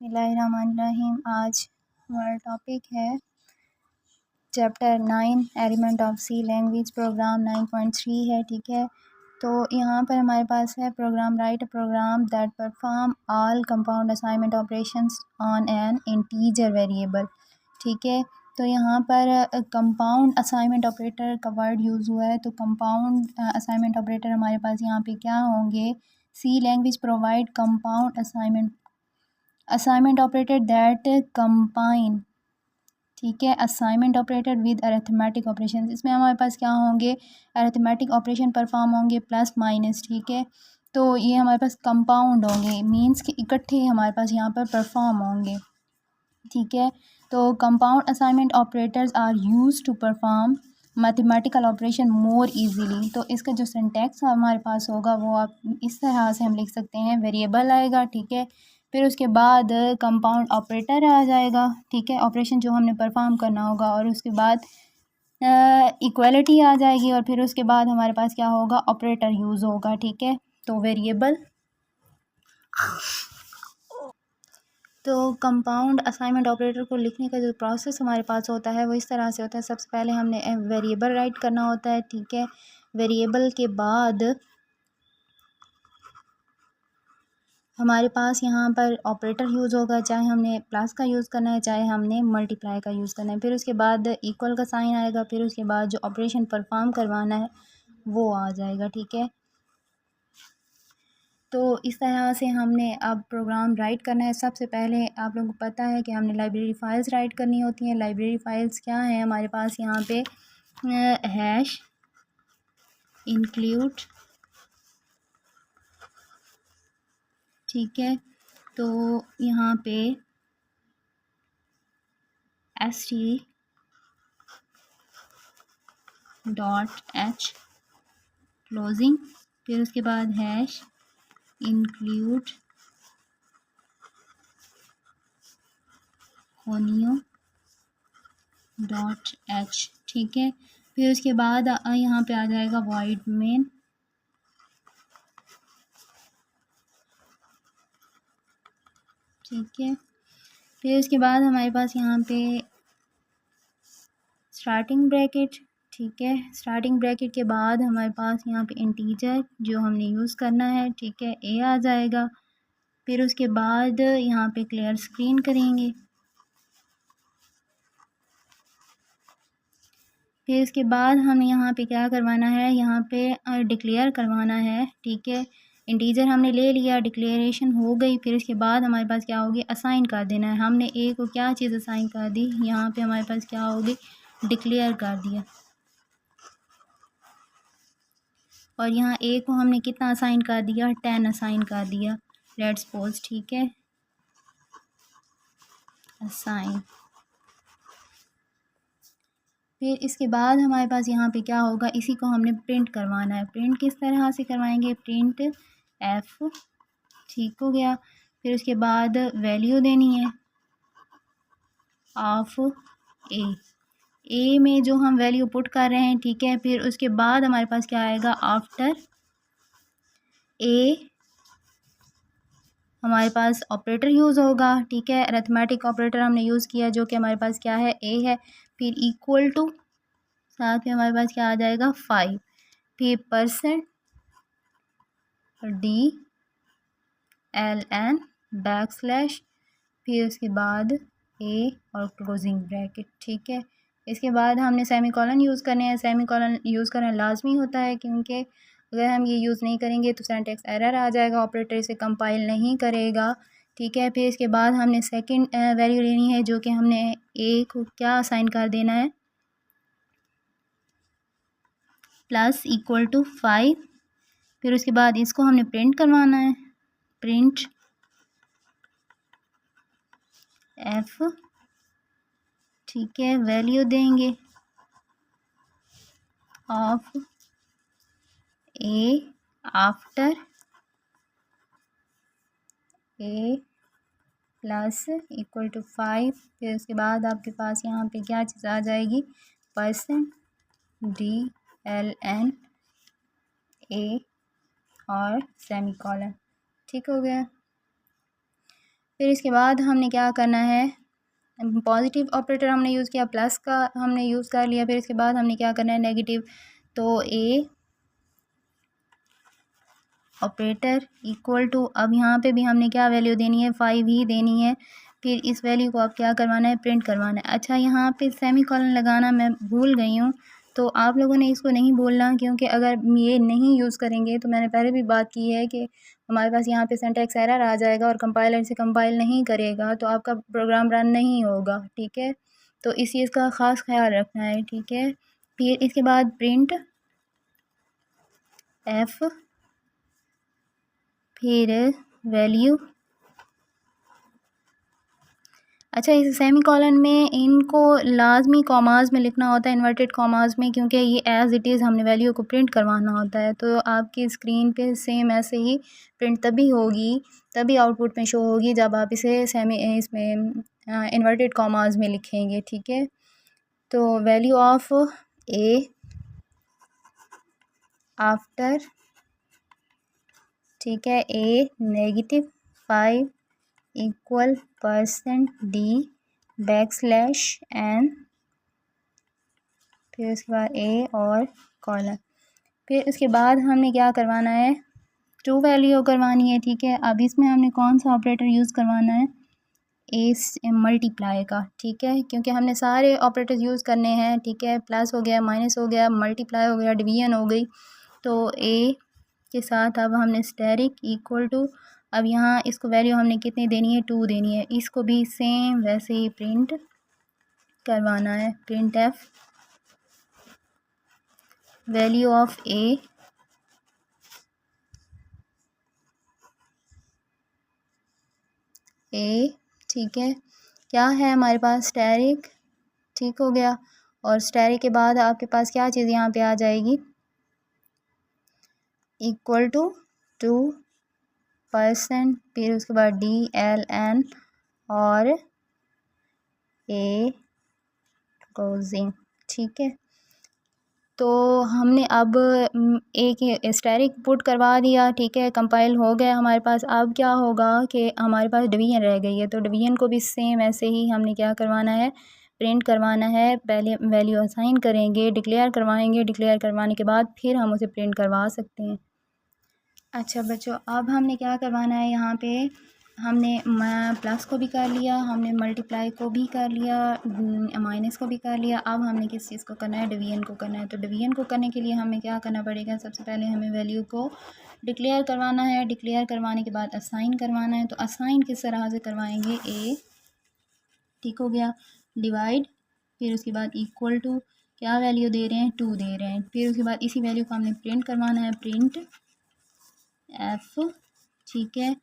बिस्मिल्लाहिर्रहमानिर्रहीम। आज हमारा टॉपिक है chapter 9 element of C language, program 9.3 है। ठीक है, तो यहाँ पर हमारे पास है program write program that perform all compound assignment operations on an integer variable. ठीक है, तो यहाँ पर कंपाउंड असाइनमेंट ऑपरेटर का वर्ड यूज़ हुआ है। तो कंपाउंड असाइनमेंट ऑपरेटर हमारे पास यहाँ पे क्या होंगे? C language provide compound assignment operator that combine. ठीक है, assignment operator with arithmetic operation. इसमें हमारे पास क्या होंगे? अरिथमेटिक ऑपरेशन परफॉर्म होंगे, प्लस माइनस। ठीक है, तो ये हमारे पास कंपाउंड होंगे, मींस कि इकट्ठे हमारे पास यहाँ पर परफॉर्म होंगे। ठीक है, तो compound assignment operators are use to perform mathematical operation more easily. तो इसका जो सिंटैक्स हमारे पास होगा वो आप इस तरह से हम लिख सकते हैं। वेरिएबल आएगा, ठीक है, फिर उसके बाद कंपाउंड ऑपरेटर आ जाएगा। ठीक है, ऑपरेशन जो हमने परफॉर्म करना होगा, और उसके बाद इक्वलिटी आ जाएगी, और फिर उसके बाद हमारे पास क्या होगा? ऑपरेटर यूज़ होगा। ठीक है, तो वेरिएबल। तो कंपाउंड असाइनमेंट ऑपरेटर को लिखने का जो प्रोसेस हमारे पास होता है वो इस तरह से होता है। सबसे पहले हमने वेरिएबल राइट करना होता है। ठीक है, वेरिएबल के बाद हमारे पास यहाँ पर ऑपरेटर यूज़ होगा, चाहे हमने प्लस का यूज़ करना है, चाहे हमने मल्टीप्लाई का यूज़ करना है। फिर उसके बाद इक्वल का साइन आएगा, फिर उसके बाद जो ऑपरेशन परफॉर्म करवाना है वो आ जाएगा। ठीक है, तो इस तरह से हमने अब प्रोग्राम राइट करना है। सबसे पहले आप लोगों को पता है कि हमने लाइब्रेरी फ़ाइल्स राइट करनी होती हैं। लाइब्रेरी फ़ाइल्स क्या है हमारे पास? यहाँ पे हैश इंक्लूड। ठीक है, तो यहाँ पे st.h क्लोजिंग, फिर उसके बाद हैश इंक्लूड conio.h। ठीक है, फिर उसके बाद यहाँ पे आ जाएगा void main। ठीक है, फिर उसके बाद हमारे पास यहाँ पे स्टार्टिंग ब्रैकेट। ठीक है, स्टार्टिंग ब्रैकेट के बाद हमारे पास यहाँ पे इंटीजर जो हमने यूज़ करना है। ठीक है, ए आ जाएगा, फिर उसके बाद यहाँ पे क्लियर स्क्रीन करेंगे, फिर इसके बाद हमें यहाँ पे क्या करवाना है? यहाँ पे डिक्लेयर करवाना है। ठीक है, इंटीजर हमने ले लिया, डिक्लेरेशन हो गई। फिर इसके बाद हमारे पास क्या होगी? असाइन कर देना है। हमने ए को क्या चीज़ असाइन कर दी? यहाँ पे हमारे पास क्या होगी? डिक्लेयर कर दिया। और यहाँ ए को हमने कितना असाइन कर दिया? 10 असाइन कर दिया। Let's suppose. ठीक है, असाइन। फिर इसके बाद हमारे पास यहाँ पे क्या होगा? इसी को हमने प्रिंट करवाना है। प्रिंट किस तरह से करवाएंगे? Print F. ठीक हो गया, फिर उसके बाद वैल्यू देनी है ऑफ ए में जो हम वैल्यू पुट कर रहे हैं। ठीक है, फिर उसके बाद हमारे पास क्या आएगा? आफ्टर ए हमारे पास ऑपरेटर यूज़ होगा। ठीक है, अरिथमेटिक ऑपरेटर हमने यूज़ किया जो कि हमारे पास क्या है? ए है। फिर इक्वल टू, साथ में हमारे पास क्या आ जाएगा? 5। फिर परसेंट DLN बैकस्लैश, फिर उसके बाद ए और क्लोजिंग ब्रैकेट। ठीक है, इसके बाद हमने सेमीकोलन यूज़ करने हैं। सेमीकोलन यूज़ करना लाजमी होता है, क्योंकि अगर हम ये यूज़ नहीं करेंगे तो सिंटैक्स एरर आ जाएगा, ऑपरेटर इसे कंपाइल नहीं करेगा। ठीक है, फिर इसके बाद हमने सेकंड वैल्यू लेनी है जो कि हमने ए को क्या असाइन कर देना है? Plus equal to 5। फिर उसके बाद इसको हमने प्रिंट करवाना है। Printf. ठीक है, वैल्यू देंगे of A after A plus equal to 5। फिर उसके बाद आपके पास यहाँ पे क्या चीज़ आ जाएगी? परसेंट DLN ए और सेमीकोलन। ठीक हो गया, फिर इसके बाद हमने क्या करना है, पॉजिटिव ऑपरेटर हमने यूज़ किया, प्लस का हमने यूज़ कर लिया। फिर इसके बाद हमने क्या करना है, नेगेटिव। तो ए ऑपरेटर इक्वल टू, अब यहाँ पे भी हमने क्या वैल्यू देनी है, 5 ही देनी है। फिर इस वैल्यू को आप क्या करवाना है, प्रिंट करवाना है। अच्छा, यहाँ पे सेमी कॉलन लगाना मैं भूल गई हूँ, तो आप लोगों ने इसको नहीं बोलना, क्योंकि अगर ये नहीं यूज़ करेंगे तो मैंने पहले भी बात की है कि हमारे पास यहाँ पे सिंटैक्स एरर आ जाएगा और कंपाइलर से कंपाइल नहीं करेगा तो आपका प्रोग्राम रन नहीं होगा, ठीक है। तो इस चीज़ का ख़ास ख्याल रखना है, ठीक है। फिर इसके बाद प्रिंट एफ, फिर वैल्यू। अच्छा, इस सेमी कॉलन में इनको लाजमी कॉमास में लिखना होता है, इन्वर्टेड कॉमास में, क्योंकि ये एज़ इट इज़ हमने वैल्यू को प्रिंट करवाना होता है। तो आपकी स्क्रीन पे सेम ऐसे ही प्रिंट तभी होगी, तभी आउटपुट में शो होगी जब आप इसे इसमें इन्वर्टेड कॉमास में लिखेंगे, ठीक है। तो वैल्यू ऑफ ए आफ्टर, ठीक है, ए नेगेटिव 5 इक्वल %d \n, फिर उसके बाद ए और कॉलन। फिर उसके बाद हमने क्या करवाना है, ट्रू वैल्यू करवानी है, ठीक है। अब इसमें हमने कौन सा ऑपरेटर यूज़ करवाना है, ए मल्टीप्लाई का, ठीक है, क्योंकि हमने सारे ऑपरेटर्स यूज़ करने हैं, ठीक है। प्लस हो गया, माइनस हो गया, मल्टीप्लाई हो गया, डिवीजन हो गई। तो ए के साथ अब हमने स्टेरिक इक्वल टू, अब यहाँ इसको वैल्यू हमने कितनी देनी है, 2 देनी है। इसको भी सेम वैसे ही प्रिंट करवाना है, print F value of a ठीक है। क्या है हमारे पास, स्टेरिक, ठीक हो गया। और स्टेरिक के बाद आपके पास क्या चीज़ यहाँ पे आ जाएगी, इक्वल टू 2%, फिर उसके बाद DLN और ए क्लोजिंग, ठीक है। तो हमने अब एक स्टैरिक पुट करवा दिया, ठीक है, कंपाइल हो गया हमारे पास। अब क्या होगा कि हमारे पास डिवीजन रह गई है, तो डिवीजन को भी सेम ऐसे ही हमने क्या करवाना है, प्रिंट करवाना है। पहले वैल्यू असाइन करेंगे, डिक्लेयर करवाएंगे, डिक्लेयर करवाने के बाद फिर हम उसे प्रिंट करवा सकते हैं। अच्छा बच्चों, अब हमने क्या करवाना है, यहाँ पे हमने प्लस को भी कर लिया, हमने मल्टीप्लाई को भी कर लिया, माइनस को भी कर लिया। अब हमने किस चीज़ को करना है, डिवीजन को करना है। तो डिवीजन को करने के लिए हमें क्या करना पड़ेगा, सबसे पहले हमें वैल्यू को डिक्लेयर करवाना है, डिक्लेयर करवाने के बाद असाइन करवाना है। तो असाइन किस तरह से करवाएंगे, ए, ठीक हो गया, डिवाइड, फिर उसके बाद इक्वल टू, क्या वैल्यू दे रहे हैं, 2 दे रहे हैं। फिर उसके बाद इसी वैल्यू को हमने प्रिंट करवाना है, प्रिंट एफ, ठीक है।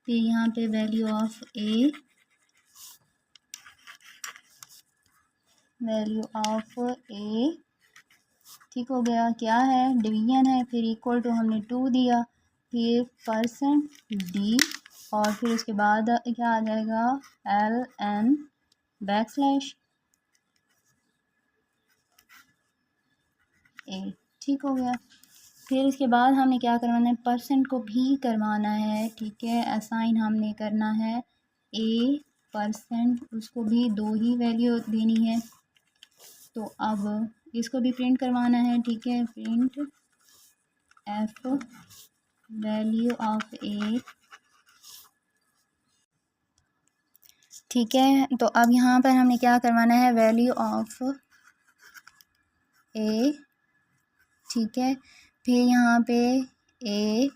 फिर यहाँ पे value of a, value of a, ठीक हो गया, क्या है, डिवीजन है। फिर इक्वल टू हमने 2 दिया, फिर %d, और फिर उसके बाद क्या आ जाएगा, LN \a, ठीक हो गया। फिर इसके बाद हमने क्या करवाना है, % को भी करवाना है, ठीक है। असाइन हमने करना है A%, उसको भी 2 ही वैल्यू देनी है। तो अब इसको भी प्रिंट करवाना है, ठीक है, print F value of a, ठीक है। तो अब यहाँ पर हमने क्या करवाना है, वैल्यू ऑफ ए, ठीक है। फिर यहाँ पे A%,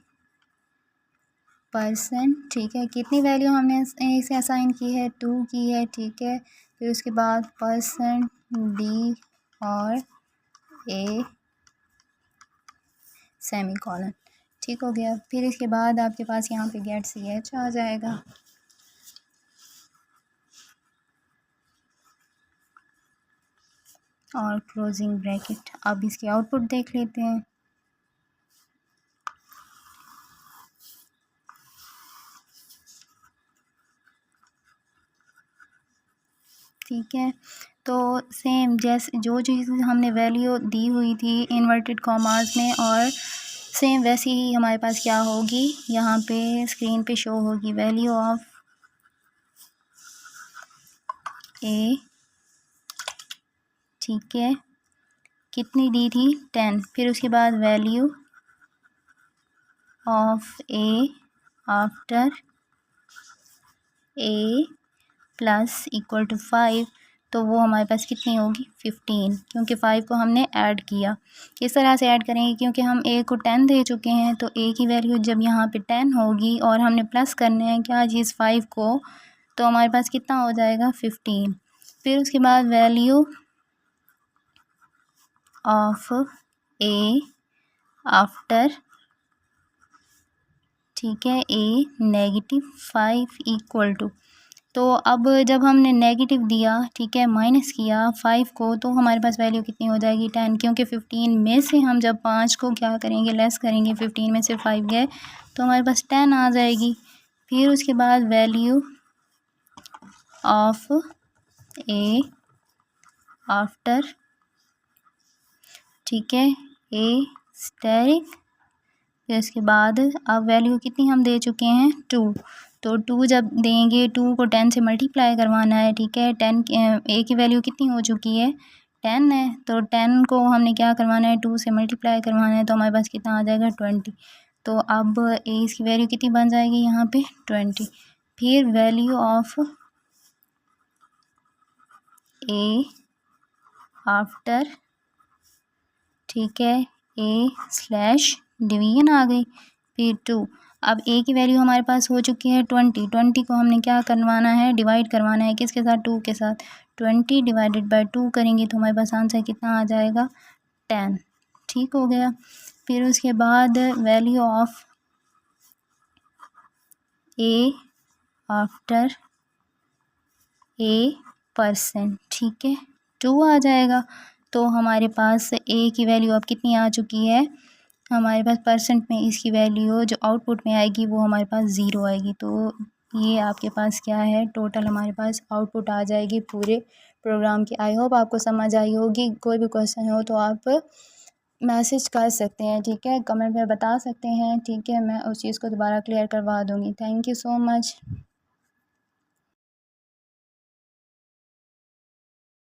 ठीक है, कितनी वैल्यू हमने इसे असाइन की है, 2 की है, ठीक है। फिर उसके बाद %d और A सेमी कॉलन, ठीक हो गया। फिर इसके बाद आपके पास यहाँ पे गेट CH आ जाएगा। और क्लोजिंग ब्रैकेट। अब इसकी आउटपुट देख लेते हैं। ठीक है, तो सेम जैसे जो चीज़ हमने वैल्यू दी हुई थी इन्वर्टेड कॉमास में, और सेम वैसी ही हमारे पास क्या होगी, यहाँ पे स्क्रीन पे शो होगी, वैल्यू ऑफ ए, ठीक है, कितनी दी थी 10। फिर उसके बाद value of A after A plus equal to 5, तो वो हमारे पास कितनी होगी 15, क्योंकि 5 को हमने ऐड किया। किस तरह से ऐड करेंगे, क्योंकि हम ए को 10 दे चुके हैं, तो ए की वैल्यू जब यहाँ पे 10 होगी और हमने प्लस करना है क्या चीज़ 5 को, तो हमारे पास कितना हो जाएगा 15। फिर उसके बाद वैल्यू ऑफ ए आफ्टर, ठीक है, ए -5 इक्वल टू, तो अब जब हमने नेगेटिव दिया, ठीक है, माइनस किया 5 को, तो हमारे पास वैल्यू कितनी हो जाएगी 10, क्योंकि 15 में से हम जब 5 को क्या करेंगे लेस करेंगे, 15 में से 5 गए तो हमारे पास 10 आ जाएगी। फिर उसके बाद वैल्यू ऑफ ए आफ्टर, ठीक है, ए स्टेरिक। फिर उसके बाद अब वैल्यू कितनी हम दे चुके हैं 2, तो 2 जब देंगे 2 को 10 से मल्टीप्लाई करवाना है, ठीक है, 10 ए की वैल्यू कितनी हो चुकी है 10 है, तो 10 को हमने क्या करवाना है 2 से मल्टीप्लाई करवाना है, तो हमारे पास कितना आ जाएगा 20। तो अब ए इसकी वैल्यू कितनी बन जाएगी यहाँ पे 20। फिर वैल्यू ऑफ ए आफ्टर, ठीक है, ए स्लैश डिवीजन आ गई, फिर 2। अब ए की वैल्यू हमारे पास हो चुकी है 20, 20 को हमने क्या करवाना है डिवाइड करवाना है, किसके साथ 2 के साथ, 20 डिवाइडेड बाय 2 करेंगे तो हमारे पास आंसर कितना आ जाएगा 10, ठीक हो गया। फिर उसके बाद value of A after A percent, ठीक है, 2 आ जाएगा। तो हमारे पास ए की वैल्यू अब कितनी आ चुकी है, हमारे पास परसेंट में इसकी वैल्यू जो आउटपुट में आएगी वो हमारे पास 0 आएगी। तो ये आपके पास क्या है टोटल हमारे पास आउटपुट आ जाएगी पूरे प्रोग्राम की। आई होप आपको समझ आई होगी। कोई भी क्वेश्चन हो तो आप मैसेज कर सकते हैं, ठीक है, कमेंट में बता सकते हैं, ठीक है, मैं उस चीज़ को दोबारा क्लियर करवा दूँगी। Thank you so much.